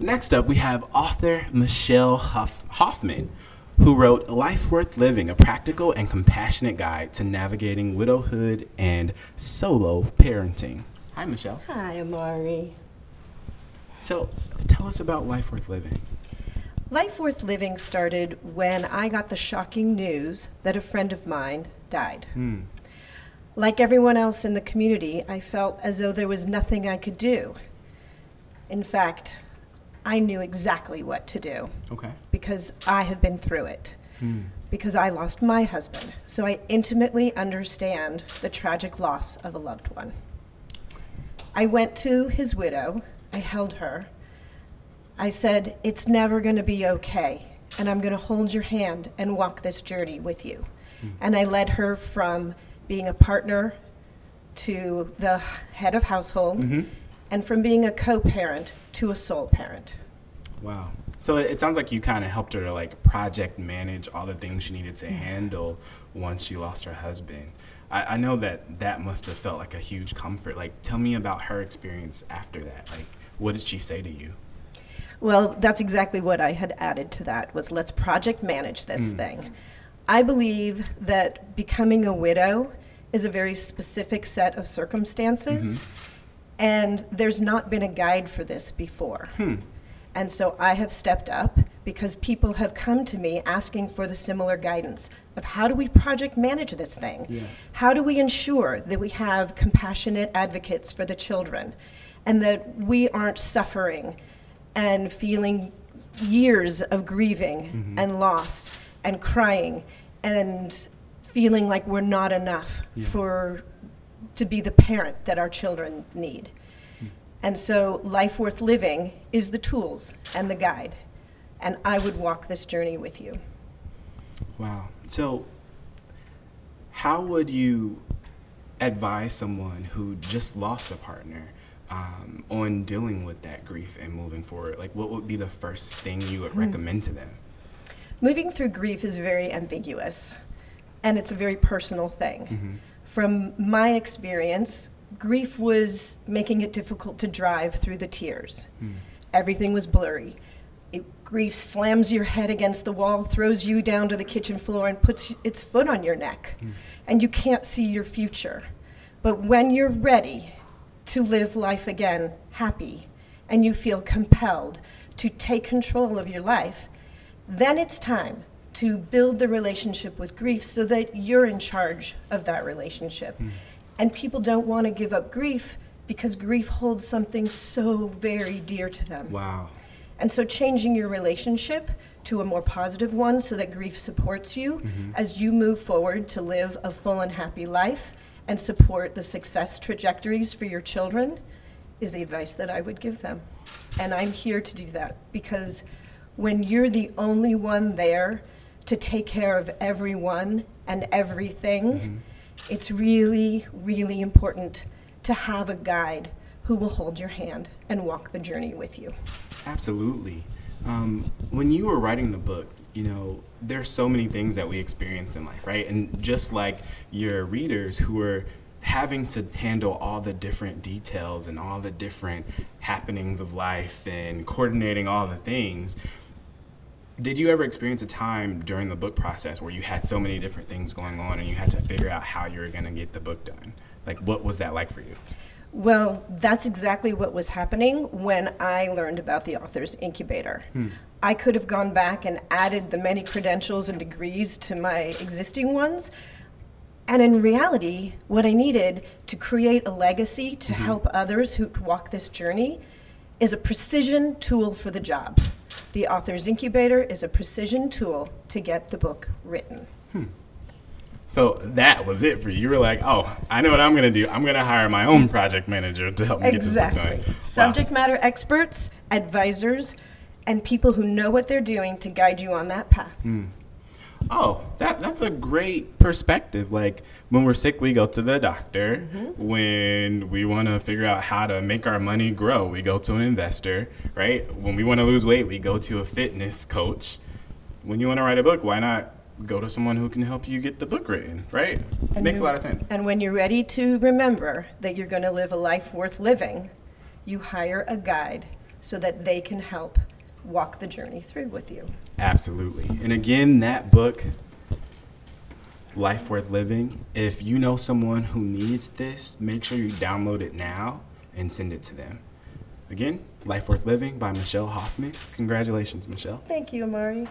Next up, we have author Michelle Hoffmann, who wrote Life Worth Living, a practical and compassionate guide to navigating widowhood and solo parenting. Hi, Michelle. Hi, Amari. So, tell us about Life Worth Living. Life Worth Living started when I got the shocking news that a friend of mine died. Like everyone else in the community, I felt as though there was nothing I could do. In fact, I knew exactly what to do. Okay. Because I have been through it. Because I lost my husband. So I intimately understand the tragic loss of a loved one. I went to his widow. I held her. I said, it's never going to be okay, and I'm going to hold your hand and walk this journey with you. And I led her from being a partner to the head of household, and from being a co-parent to a sole parent. Wow. So it sounds like you kind of helped her to like project manage all the things she needed to handle once she lost her husband. I know that must have felt like a huge comfort. Like, tell me about her experience after that. Like, what did she say to you? Well, that's exactly what I had added to that, was let's project manage this thing. I believe that becoming a widow is a very specific set of circumstances, and there's not been a guide for this before. And so I have stepped up because people have come to me asking for the similar guidance of how do we project manage this thing? How do we ensure that we have compassionate advocates for the children and that we aren't suffering and feeling years of grieving and loss and crying and feeling like we're not enough to be the parent that our children need. And so Life Worth Living is the tools and the guide, and I would walk this journey with you. Wow. So how would you advise someone who just lost a partner on dealing with that grief and moving forward? Like, what would be the first thing you would recommend to them? Moving through grief is very ambiguous, and it's a very personal thing. From my experience, grief was making it difficult to drive through the tears. Everything was blurry. Grief slams your head against the wall, throws you down to the kitchen floor, and puts its foot on your neck, and you can't see your future. But when you're ready to live life again happy, and you feel compelled to take control of your life, then it's time to build the relationship with grief so that you're in charge of that relationship. And people don't want to give up grief because grief holds something so very dear to them. Wow. And so changing your relationship to a more positive one so that grief supports you as you move forward to live a full and happy life and support the success trajectories for your children is the advice that I would give them. And I'm here to do that because when you're the only one there to take care of everyone and everything, it's really, really important to have a guide who will hold your hand and walk the journey with you. Absolutely. When you were writing the book, you know, there's so many things that we experience in life, right? And just like your readers who are having to handle all the different details and all the different happenings of life and coordinating all the things, did you ever experience a time during the book process where you had so many different things going on and you had to figure out how you were going to get the book done? Like, what was that like for you? Well, that's exactly what was happening when I learned about the author's incubator. I could have gone back and added the many credentials and degrees to my existing ones. And in reality, what I needed to create a legacy to help others who walk this journey is a precision tool for the job. The author's incubator is a precision tool to get the book written. So that was it for you. You were like, oh, I know what I'm going to do. I'm going to hire my own project manager to help me get this book done. Subject matter experts, advisors, and people who know what they're doing to guide you on that path. Oh, that's a great perspective. Like, when we're sick, we go to the doctor. When we want to figure out how to make our money grow, we go to an investor, right? When we want to lose weight, we go to a fitness coach. When you want to write a book, why not go to someone who can help you get the book written, right? It makes a lot of sense. And when you're ready to remember that you're going to live a life worth living, you hire a guide so that they can help walk the journey through with you. Absolutely. And again, that book, Life Worth Living, if you know someone who needs this, make sure you download it now and send it to them. Again, Life Worth Living by Michelle Hoffmann. Congratulations, Michelle. Thank you, Amari.